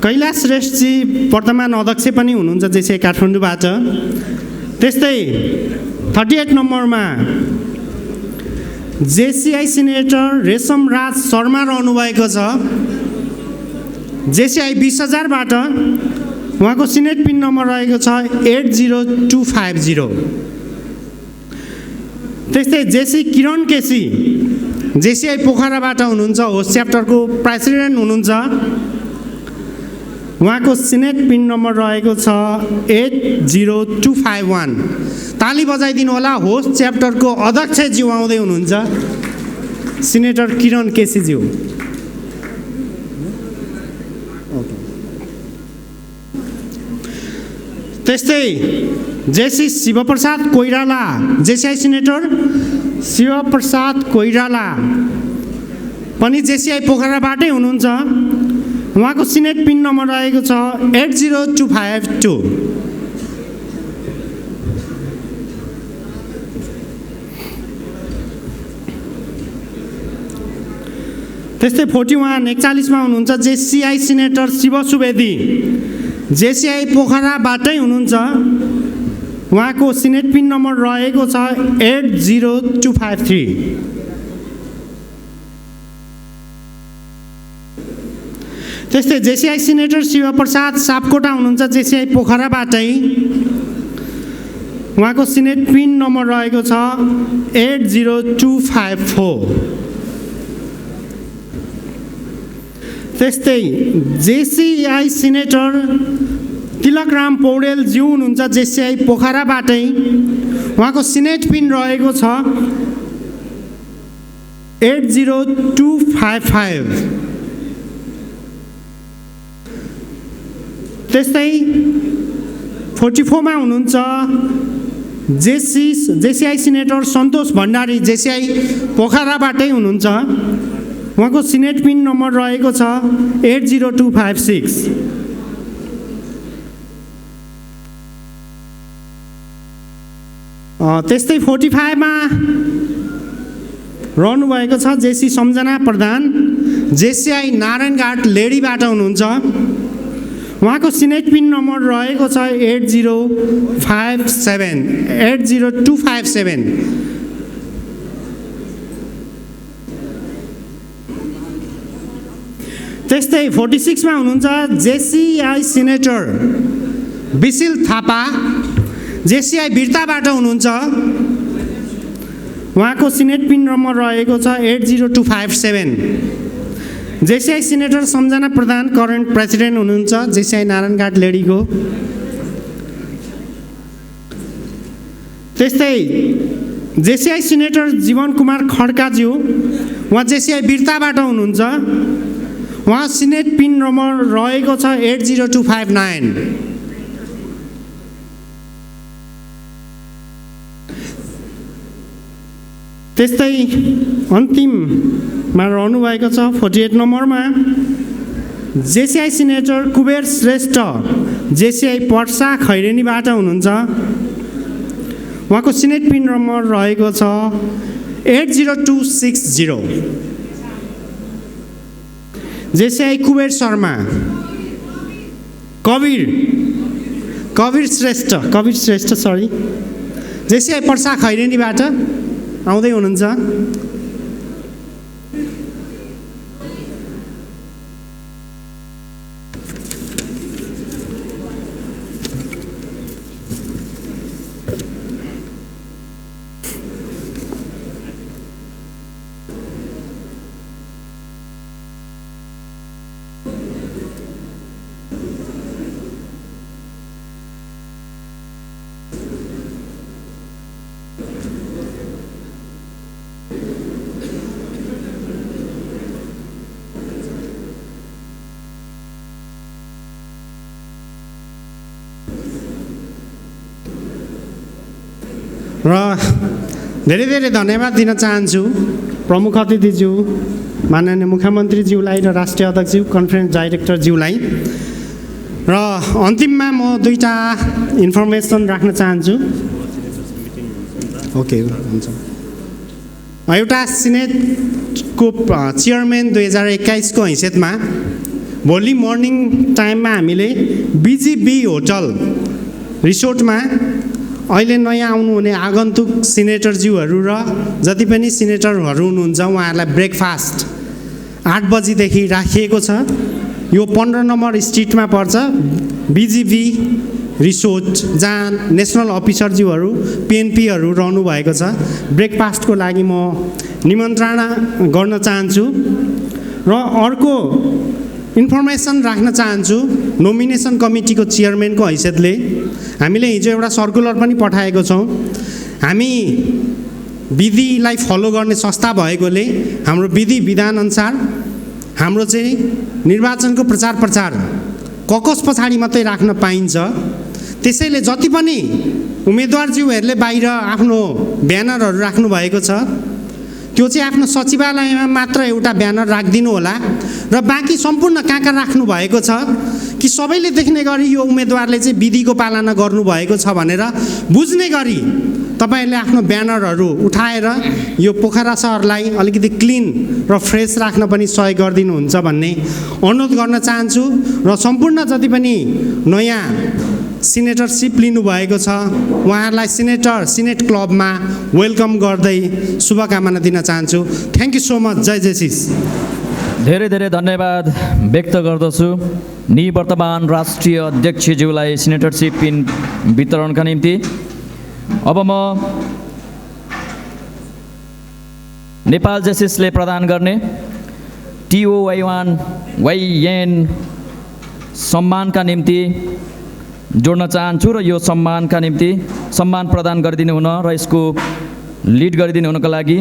कैलाश श्रेष्ठजी वर्तमान अध्यक्ष पनि हुनुहुन्छ जेसिआई काठमाडौँबाट। त्यस्तै 38 नम्बरमा जेसिआई सिनेटर रेशमराज शर्मा रहनुभएको छ, जेसिआई 20,000बाट। उहाँको सिनेट पिन नम्बर रहेको छ 80250। त्यस्तै जेसी किरण केसी जेसिआई पोखराबाट हुनुहुन्छ, होस्ट च्याप्टरको प्रेसिडेन्ट हुनुहुन्छ। उहाँको सिनेट पिन नम्बर रहेको छ 80251। ताली बजाइदिनु होला, होस्ट च्याप्टरको अध्यक्षज्यू आउँदै हुनुहुन्छ, सिनेटर किरण केसीज्यू। त्यस्तै जेसी शिवप्रसाद कोइराला, जेसिआई सिनेटर शिवप्रसाद कोइराला पनि जेसिआई पोखराबाटै हुनुहुन्छ। उहाँको सिनेट पिन नम्बर रहेको छ 80252। त्यस्तै 41 मा हुनुहुन्छ जेसिआई सिनेटर शिव सुवेदी, जेसिआई पोखराबाटै हुनुहुन्छ। उहाँको सिनेट पिन नम्बर रहेको छ 80253। त्यस्तै जेसिआई सिनेटर शिवप्रसाद सापकोटा हुनुहुन्छ, जेसिआई पोखराबाटै। उहाँको सिनेट पिन नम्बर रहेको छ 80254। त्यस्तै जेसिआई सिनेटर तिलकराम पौडेलज्यू हुनुहुन्छ, जेसिआई पोखराबाटै। उहाँको सिनेट पिन रहेको छ 80255। त्यस्तै 44 मा हुनुहुन्छ जेसिआई सिनेटर सन्तोष भण्डारी, जेसिआई पोखराबाटै हुनुहुन्छ। उहाँको सिनेट पिन नम्बर रहेको छ 80256। त्यस्तै 45 मा रहनुभएको छ जेसी सम्झना प्रधान, जेसिआई नारायणघाट लेडीबाट हुनुहुन्छ। उहाँको सिनेट पिन नम्बर रहेको छ 80257। त्यस्तै 46 मा हुनुहुन्छ जेसिआई सिनेटर विशिल थापा, जेसिआई बिर्ताबाट हुनुहुन्छ। उहाँको सिनेट पिन नम्बर रहेको छ 80257। जेसिआई सिनेटर सम्झना प्रधान करेन्ट प्रेसिडेन्ट हुनुहुन्छ जेसिआई नारायणघाट लेडीको। त्यस्तै जेसिआई सिनेटर जीवन कुमार खड्काज्यू, उहाँ जेसिआई बिर्ताबाट हुनुहुन्छ। उहाँ सिनेट पिन नम्बर रहेको छ 80259। त्यस्तै अन्तिममा रहनुभएको छ 48 नम्बरमा जेसिआई सिनेटर कुबेर श्रेष्ठ, जेसिआई पर्सा खैरेनीबाट हुनुहुन्छ। उहाँको सिनेट पिन नम्बर रहेको छ 80260। जेसिआई कुबेर शर्मा, कवीर श्रेष्ठ सरी, जेसिआई पर्सा खैरेनीबाट आउँदै हुनुहुन्छ। र धेरै धेरै धन्यवाद दिन चाहन्छु प्रमुख अतिथिज्यू, माननीय मुख्यमन्त्रीज्यूलाई र राष्ट्रिय अध्यक्षज्यू, कन्फरेन्स डाइरेक्टरज्यूलाई। र अन्तिममा म दुईटा इन्फर्मेसन राख्न चाहन्छु। ओके, हुन्छ। एउटा सिनेटको चेयरम्यान 2021 को हैसियतमा भोलि मर्निङ टाइममा हामीले बिजिबी होटल रिसोर्टमा अहिले नयाँ आउनुहुने आगन्तुक सिनेटरज्यूहरू र जति पनि सिनेटरहरू हुनुहुन्छ उहाँहरूलाई ब्रेकफास्ट 8 बजीदेखि राखिएको छ। यो 15 नम्बर स्ट्रिटमा पर्छ, बिजिबी रिसोर्ट, जहाँ नेसनल अफिसरज्यूहरू पिएनपीहरू रहनुभएको छ। ब्रेकफास्टको लागि म निमन्त्रणा गर्न चाहन्छु। र अर्को इन्फर्मेसन राख्न चाहन्छु, नोमिनेसन कमिटीको चेयरम्यानको हैसियतले हामीले हिजो एउटा सर्कुलर पनि पठाएको छौँ। हामी विधिलाई फलो गर्ने संस्था भएकोले हाम्रो विधि विधानअनुसार हाम्रो चाहिँ निर्वाचनको प्रचार ककस पछाडि मात्रै राख्न पाइन्छ। त्यसैले जति पनि उम्मेदवारज्यूहरूले बाहिर आफ्नो ब्यानरहरू राख्नु भएको छ त्यो चाहिँ आफ्नो सचिवालयमा मात्र एउटा ब्यानर राखिदिनु होला र बाँकी सम्पूर्ण कहाँ राख्नु भएको छ कि सबैले देख्ने गरी यो उम्मेदवारले चाहिँ विधिको पालना गर्नुभएको छ भनेर बुझ्ने गरी तपाईहरूले आफ्नो ब्यानरहरू उठाएर यो पोखरा सहरलाई अलिकति क्लिन र फ्रेस राख्न पनि सहयोग गरिदिनुहुन्छ भन्ने अनुरोध गर्न चाहन्छु। र सम्पूर्ण जति पनि नयाँ सिनेटरसिप लिनुभएको छ उहाँहरूलाई सिनेट क्लबमा वेलकम गर्दै शुभकामना दिन चाहन्छु। Thank you so much. जय जयसिस। धेरै धेरै धन्यवाद व्यक्त गर्दछु निवर्तमान राष्ट्रिय अध्यक्षज्यूलाई सिनेटरसिप पिन वितरणका निम्ति। अब म नेपाल जेसिसले प्रदान गर्ने TOY1YN सम्मानका निम्ति जोड्न चाहन्छु र यो सम्मानका निम्ति सम्मान प्रदान गरिदिनु हुन र यसको लिड गरिदिनु हुनको लागि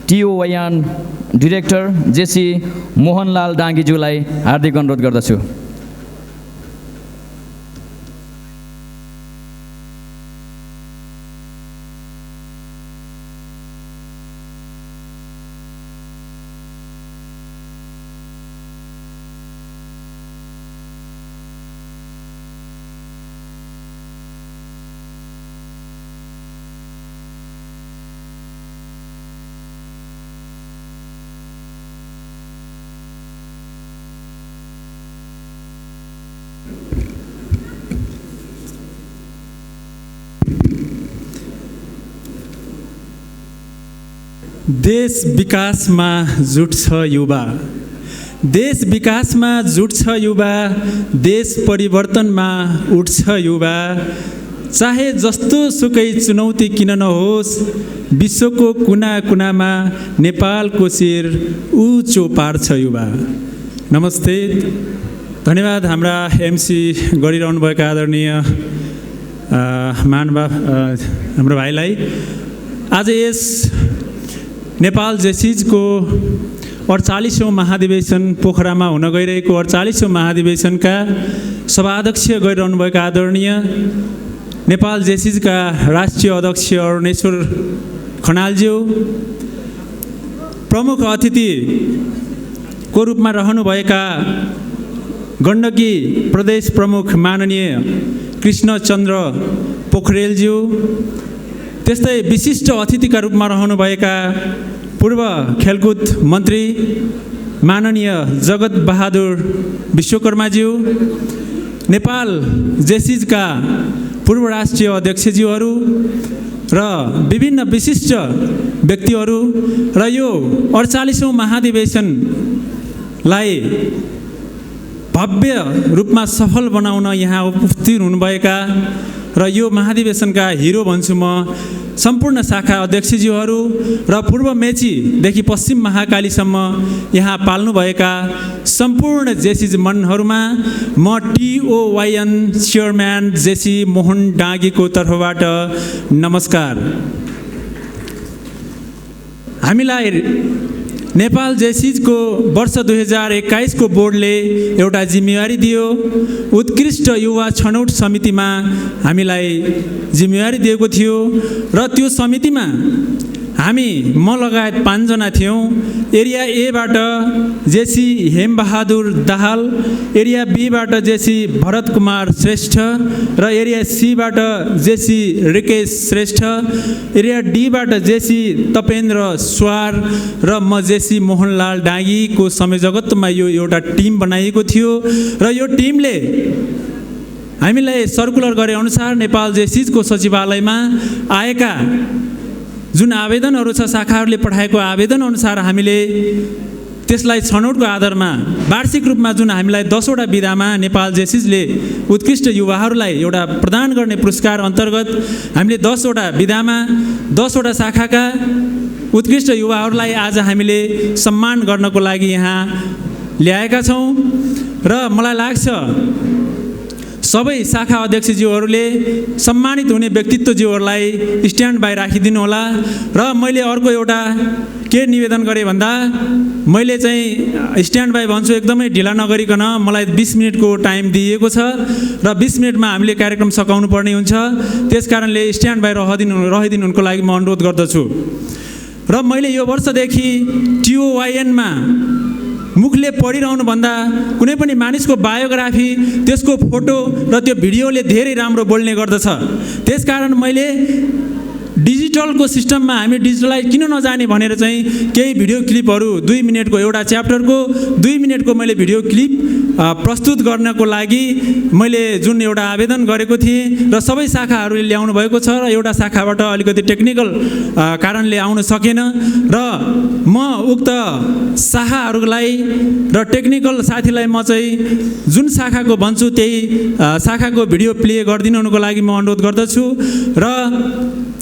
TOYN डिरेक्टर जेसी मोहनलाल डाङ्गीज्यूलाई हार्दिक अनुरोध गर्दछु। देश विकासमा जुट्छ युवा, देश विकासमा जुट्छ युवा, देश परिवर्तनमा उठ्छ युवा, चाहे जस्तो सुकै चुनौती किन नहोस्, विश्वको कुना कुनामा नेपालको शिर उँचो पार्छ युवा। नमस्ते, धन्यवाद हाम्रा एमसी गरिरहनुभएका आदरणीय महानुभाव हाम्रो भाइलाई। आज यस नेपाल जेसिजको 48औं महाधिवेशन पोखरामा हुन गइरहेको 48औं महाधिवेशनका सभाध्यक्ष गरिरहनुभएका आदरणीय नेपाल जेसिजका राष्ट्रिय अध्यक्ष अरुणेश्वर खनालज्यू, प्रमुख अतिथिको रूपमा रहनुभएका गण्डकी प्रदेश प्रमुख माननीय कृष्णचन्द्र पोखरेलज्यू, त्यस्तै विशिष्ट अतिथिका रूपमा रहनुभएका पूर्व खेलकुद मन्त्री माननीय जगत बहादुर विश्वकर्माज्यू, नेपाल जेसिजका पूर्व राष्ट्रिय अध्यक्षज्यूहरू र विभिन्न विशिष्ट व्यक्तिहरू र यो 48औं महाधिवेशनलाई भव्य रूपमा सफल बनाउन यहाँ उपस्थित हुनुभएका र यो महाधिवेशनका हिरो भन्छु म सम्पूर्ण शाखा अध्यक्षज्यूहरू र पूर्व मेचीदेखि पश्चिम महाकालीसम्म यहाँ पाल्नुभएका सम्पूर्ण जेसिज मनहरूमा म TOYN चेयरम्यान जेसी मोहन डाँगीको तर्फबाट नमस्कार। हामीलाई नेपाल जेसिजको वर्ष 2021 को बोर्डले एउटा जिम्मेवारी दियो। उत्कृष्ट युवा छनौट समितिमा हामीलाई जिम्मेवारी दिएको थियो र त्यो समितिमा हामी म लगायत 5 जना थियौँ। एरिया एबाट जेसी हेमबहादुर दाहाल, एरिया बीबाट जेसी भरत कुमार श्रेष्ठ र एरिया सीबाट जेसी रिकेश श्रेष्ठ, एरिया डीबाट जेसी तपेन्द्र स्वार र म जेसी मोहनलाल डाँगीको संयोजकत्वमा यो एउटा टिम बनाइएको थियो र यो टिमले हामीलाई सर्कुलर गरे अनुसार नेपाल जेसिजको सचिवालयमा आएका जुन आवेदनहरू छ, शाखाहरूले पठाएको आवेदन अनुसार हामीले त्यसलाई छनौटको आधारमा वार्षिक रूपमा जुन हामीलाई 10 वटा विधामा नेपाल जेसिजले उत्कृष्ट युवाहरूलाई एउटा प्रदान गर्ने पुरस्कार अन्तर्गत हामीले 10 वटा विधामा 10 वटा शाखाका उत्कृष्ट युवाहरूलाई आज हामीले सम्मान गर्नको लागि यहाँ ल्याएका छौँ र मलाई लाग्छ सबै शाखा अध्यक्षज्यूहरूले सम्मानित हुने व्यक्तित्वज्यूहरूलाई स्ट्यान्ड बाई राखिदिनु होला। र मैले अर्को एउटा के निवेदन गरेँ भन्दा, मैले चाहिँ स्ट्यान्ड बाई भन्छु एकदमै ढिला नगरिकन, मलाई 20 मिनटको टाइम दिइएको छ र 20 मिनटमा हामीले कार्यक्रम सकाउनु पर्ने हुन्छ। त्यस कारणले स्ट्यान्ड बाई रहिदिनुको लागि म अनुरोध गर्दछु। र मैले यो वर्षदेखि TOYN-मा मुखले पढिरहनुभन्दा कुनै पनि मानिसको बायोग्राफी, त्यसको फोटो र त्यो भिडियोले धेरै राम्रो बोल्ने गर्दछ। त्यसकारण मैले डिजिटलको सिस्टममा हामी डिजिटलाइज किन नजाने भनेर चाहिँ केही भिडियो क्लिपहरू 2 मिनटको एउटा च्याप्टरको 2 मिनटको मैले भिडियो क्लिप प्रस्तुत गर्नको लागि मैले जुन एउटा आवेदन गरेको थिएँ र सबै शाखाहरूले ल्याउनु भएको छ र एउटा शाखाबाट अलिकति टेक्निकल कारणले आउन सकेन र म उक्त शाखाहरूलाई र टेक्निकल साथीलाई म चाहिँ जुन शाखाको भन्छु त्यही शाखाको भिडियो प्ले गरिदिनुको लागि म अनुरोध गर्दछु। र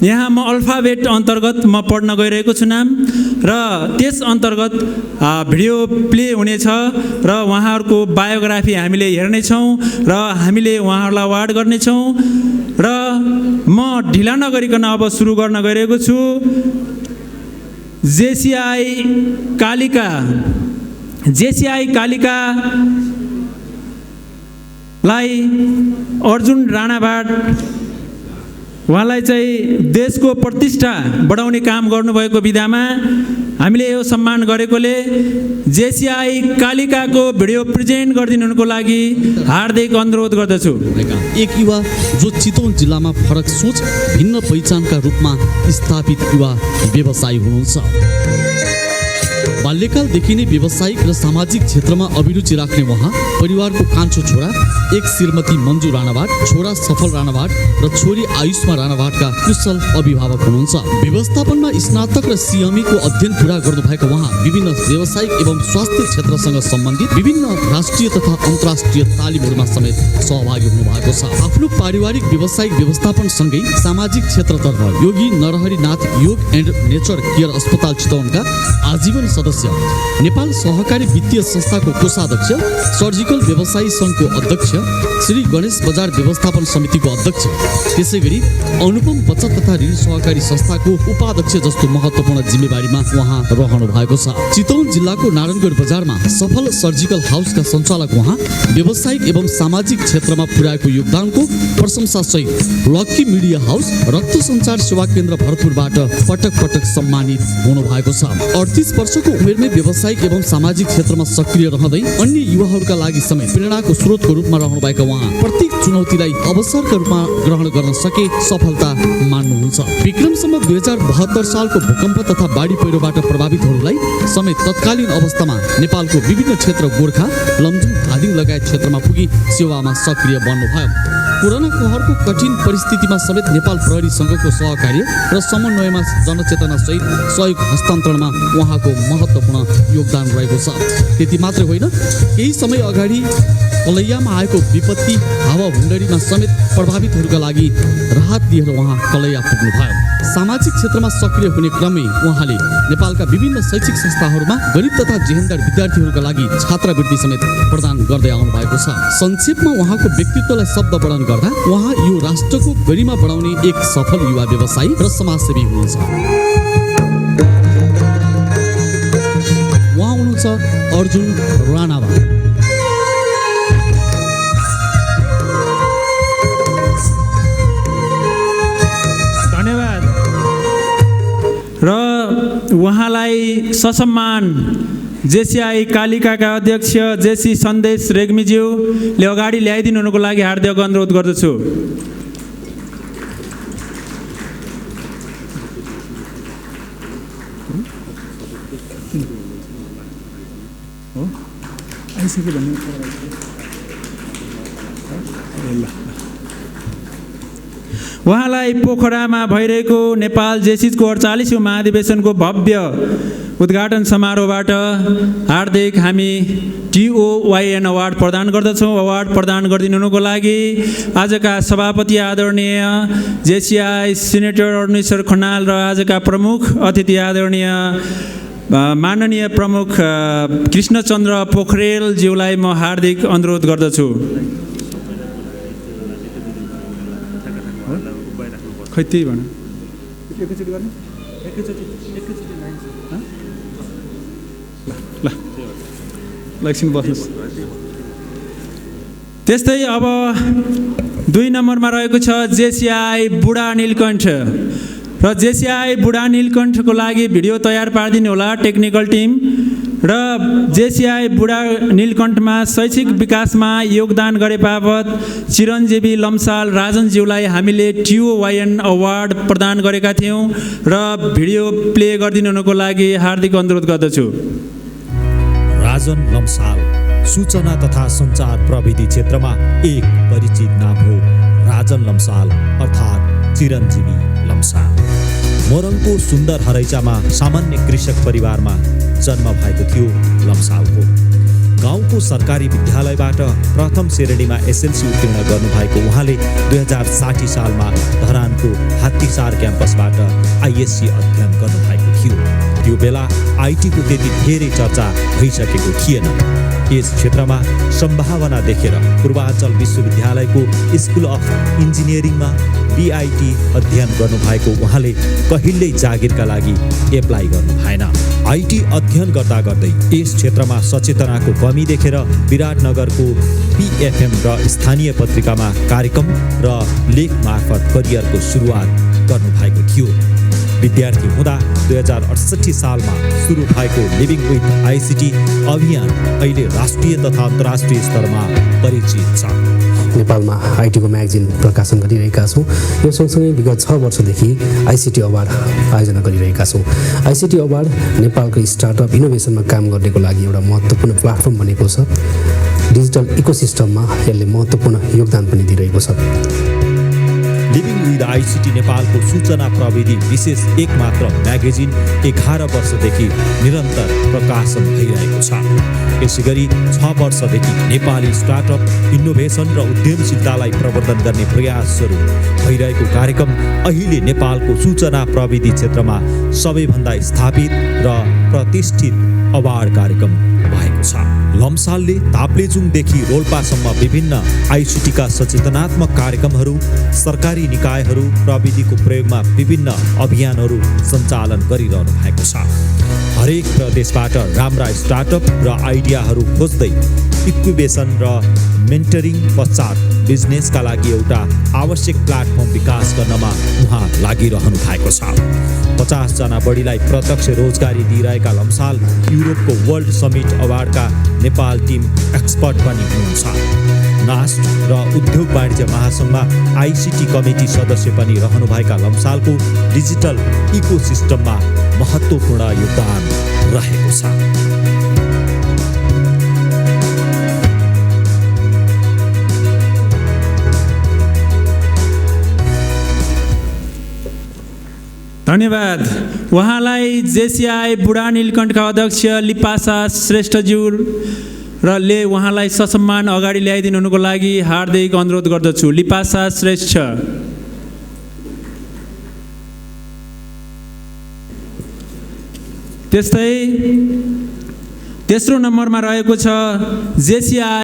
यहाँ म अल्फाबेट अन्तर्गत म पढ्न गइरहेको छु नाम र त्यस अन्तर्गत भिडियो प्ले हुनेछ र उहाँहरूको बायोग्राफी हामीले हेर्नेछौँ र हामीले उहाँहरूलाई अवार्ड गर्नेछौँ। र म ढिला नगरिकन अब सुरु गर्न गइरहेको छु। जेसिआई कालिकालाई अर्जुन राणाभाट, उहाँलाई चाहिँ देशको प्रतिष्ठा बढाउने काम गर्नुभएको विधामा हामीले यो सम्मान गरेकोले जेसिआई कालिकाको भिडियो प्रेजेन्ट गरिदिनुको लागि हार्दिक अनुरोध गर्दछु। एक युवा जो चितवन जिल्लामा फरक सोच भिन्न पहिचानका रूपमा स्थापित युवा व्यवसायी हुनुहुन्छ। बाल्यकालदेखि नै व्यावसायिक र सामाजिक क्षेत्रमा अभिरुचि राख्ने उहाँ परिवारको कान्छो छोरा एक श्रीमती मन्जु राणाभाट, छोरा सफल राणाभाट र छोरी आयुष्मा राणाभाटका कुशल अभिभावक हुनुहुन्छ। व्यवस्थापनमा स्नातक र CME को अध्ययन पूरा गर्नुभएको उहाँ विभिन्न व्यावसायिक एवं स्वास्थ्य क्षेत्रसँग सम्बन्धित विभिन्न राष्ट्रिय तथा अन्तर्राष्ट्रिय तालिमहरूमा समेत सहभागी हुनुभएको छ। आफ्नो पारिवारिक व्यावसायिक व्यवस्थापन सँगै सामाजिक क्षेत्रतर्फ योगी नरहरिनाथ योग एन्ड नेचर केयर अस्पताल चितवनका आजीवन सदस्य, नेपाल सहकारी वित्तीय संस्थाको कोषाध्यक्ष, सर्जिकल व्यवसायी सङ्घको अध्यक्ष, श्री गणेश बजार व्यवस्थापन समितिको अध्यक्ष, त्यसै गरी अनुपम बचत तथा ऋण सहकारी संस्थाको उपाध्यक्ष जस्तो महत्त्वपूर्ण जिम्मेवारीमा उहाँ रहनु भएको छ। चितवन जिल्लाको नारायणगढ बजारमा सफल सर्जिकल हाउसका सञ्चालक उहाँ व्यावसायिक एवं सामाजिक क्षेत्रमा पुर्याएको योगदानको प्रशंसा सहित लक्की मिडिया हाउस रक्त सञ्चार सेवा केन्द्र भरतपुरबाट पटक पटक सम्मानित हुनुभएको छ। 38 वर्षको उमेरमै व्यावसायिक एवं सामाजिक क्षेत्रमा सक्रिय रहँदै अन्य युवाहरूका लागि समेत प्रेरणाको स्रोतको रूपमा रहनुभएका उहाँ प्रत्येक चुनौतीलाई अवसरका रूपमा ग्रहण गर्न सके सफलता मान्नुहुन्छ। विक्रमसम्म 2072 सालको भूकम्प तथा बाढी पहिरोबाट प्रभावितहरूलाई समेत तत्कालीन अवस्थामा नेपालको विभिन्न क्षेत्र गोर्खा, लमजुङ, धादिङ लगायत क्षेत्रमा पुगी सेवामा सक्रिय बन्नुभयो। कोरोना कहरको कठिन परिस्थितिमा समेत नेपाल प्रहरी सङ्घको सहकार्य र समन्वयमा जनचेतना सहित सहयोग हस्तान्तरणमा उहाँको महत्त्वपूर्ण योगदान रहेको छ। त्यति मात्रै होइन, केही समय अगाडि कलैयामा आएको विपत्ति हावाहुन्डरीमा समेत प्रभावितहरूका लागि राहत दिएर उहाँ कलैया पुग्नुभयो। सामाजिक क्षेत्रमा सक्रिय हुने क्रममै उहाँले नेपालका विभिन्न शैक्षिक संस्थाहरूमा गरीब तथा जेहेन्दार विद्यार्थीहरूका लागि छात्रवृत्ति समेत प्रदान गर्दै आउनु भएको छ। संक्षेपमा उहाँको व्यक्तित्वलाई शब्द वर्णन गर्दा उहाँ यो राष्ट्रको गरिमा बढाउने एक सफल युवा व्यवसायी र समाजसेवी हुनुहुन्छ। उहाँ हुनुहुन्छ अर्जुन राणाभाट। र उहाँलाई ससम्मान जेसीआई कालिकाका अध्यक्ष जेसी सन्देश रेग्मीज्यूले अगाडि ल्याइदिनुको लागि हार्दिक अनुरोध गर्दछु। उहाँलाई पोखरामा भइरहेको नेपाल जेसिजको 48औं महाधिवेशनको भव्य उद्घाटन समारोहबाट हार्दिक हामी TOYN अवार्ड प्रदान गर्दछौँ। अवार्ड प्रदान गरिदिनुको लागि आजका सभापति आदरणीय जेसीआई सिनेटर अरुणेश्वर खनाल र आजका प्रमुख अतिथि आदरणीय माननीय प्रमुख कृष्णचन्द्र पोखरेलज्यूलाई म हार्दिक अनुरोध गर्दछु। खै त्यही भन एकैचोटि गर्ने ल एकछिन बस्नुहोस्। त्यस्तै अब 2 नम्बरमा रहेको छ जेसीआई बुढा नीलकण्ठ र जेसीआई बुढा नीलकण्ठको लागि भिडियो तयार पारिदिनु होला टेक्निकल टिम। र जेसीआई बुढा नीलकण्ठमा शैक्षिक विकासमा योगदान गरे बापत चिरञ्जीवी लम्साल राजनज्यूलाई हामीले TOYN अवार्ड प्रदान गरेका थियौँ र भिडियो प्ले गरिदिनुको लागि हार्दिक अनुरोध गर्दछु। राजन लम्साल सूचना तथा सञ्चार प्रविधि क्षेत्रमा एक परिचित नाम हो। राजन लम्साल अर्थात् चिरञ्जीवी लम्साल मोरङको सुन्दर हरैचामा सामान्य कृषक परिवारमा जन्म भएको थियो लम्सालको। गाउँको सरकारी विद्यालयबाट प्रथम श्रेणीमा SLC उत्तीर्ण गर्नुभएको उहाँले 2060 सालमा धरानको हात्तीसार क्याम्पसबाट ISC अध्ययन गर्नुभएको थियो। त्यो बेला IT को त्यति धेरै चर्चा भइसकेको थिएन। यस क्षेत्रमा सम्भावना देखेर पूर्वाञ्चल विश्वविद्यालयको स्कुल अफ इन्जिनियरिङमा BIT अध्ययन गर्नुभएको उहाँले कहिल्यै जागिरका लागि एप्लाई गर्नु भएन। IT अध्ययन गर्दा गर्दै यस क्षेत्रमा सचेतनाको कमी देखेर विराटनगरको PFM र स्थानीय पत्रिकामा कार्यक्रम र लेख मार्फत करियरको सुरुवात गर्नुभएको थियो। विद्यार्थी हुँदा 2068 सालमा सुरु भएको लिभिङ विथ ICT अभियान अहिले राष्ट्रिय तथा अन्तर्राष्ट्रिय स्तरमा परिचित छ। नेपालमा आइटीको म्यागजिन प्रकाशन गरिरहेका छौँ। यो सँगसँगै विगत 6 वर्षदेखि आइसिटी अवार्ड आयोजना गरिरहेका छौँ। आइसिटी अवार्ड नेपालको स्टार्टअप इनोभेसनमा काम गर्नेको लागि एउटा महत्त्वपूर्ण प्लेटफर्म बनेको छ। डिजिटल इकोसिस्टममा यसले महत्त्वपूर्ण योगदान पनि दिइरहेको छ। लिभिङ विथ आइसिटी नेपालको सूचना प्रविधि विशेष एक मात्र म्यागजिन 11 वर्षदेखि निरन्तर प्रकाशन भइरहेको छ। यसैगरी 6 वर्षदेखि नेपाली स्टार्टअप इनोभेसन र उद्यमशीलतालाई प्रवर्धन गर्ने प्रयासहरू भइरहेको कार्यक्रम अहिले नेपालको सूचना प्रविधि क्षेत्रमा सबैभन्दा स्थापित र प्रतिष्ठित अवार्ड कार्यक्रम भएको छ। लम्सालले ताप्लेजुङदेखि रोल्पासम्म विभिन्न आइसिटीका सचेतनात्मक कार्यक्रमहरू, सरकारी निकायहरू प्रविधिको प्रयोगमा विभिन्न अभियानहरू सञ्चालन गरिरहनु भएको छ। हरेक प्रदेशबाट राम्रा स्टार्टअप र आइडियाहरू खोज्दै इक्विबेसन र मेन्टरिङ पश्चात बिजनेसका लागि एउटा आवश्यक प्लेटफर्म विकास गर्नमा उहाँ लागिरहनु भएको छ। 50 जना बढीलाई प्रत्यक्ष रोजगारी दिइरहेका लम्साल युरोपको वर्ल्ड समिट अवार्डका नेपाल टिम एक्सपर्ट पनि हुनुहुन्छ। नास्ट र उद्योग वाणिज्य महासङ्घमा आइसिटी कमिटी सदस्य पनि रहनुभएका लम्सालको डिजिटल इकोसिस्टममा महत्त्वपूर्ण योगदान रहेको छ। धन्यवाद। उहाँलाई जेसिआई बुढा नीलकण्ठका अध्यक्ष लिपासा श्रेष्ठज्यू र ले उहाँलाई ससम्मान अगाडि ल्याइदिनु हुनुको लागि हार्दिक अनुरोध गर्दछु। लिपासा श्रेष्ठ। त्यस्तै तेस्रो नम्बरमा रहेको छ जेसिआई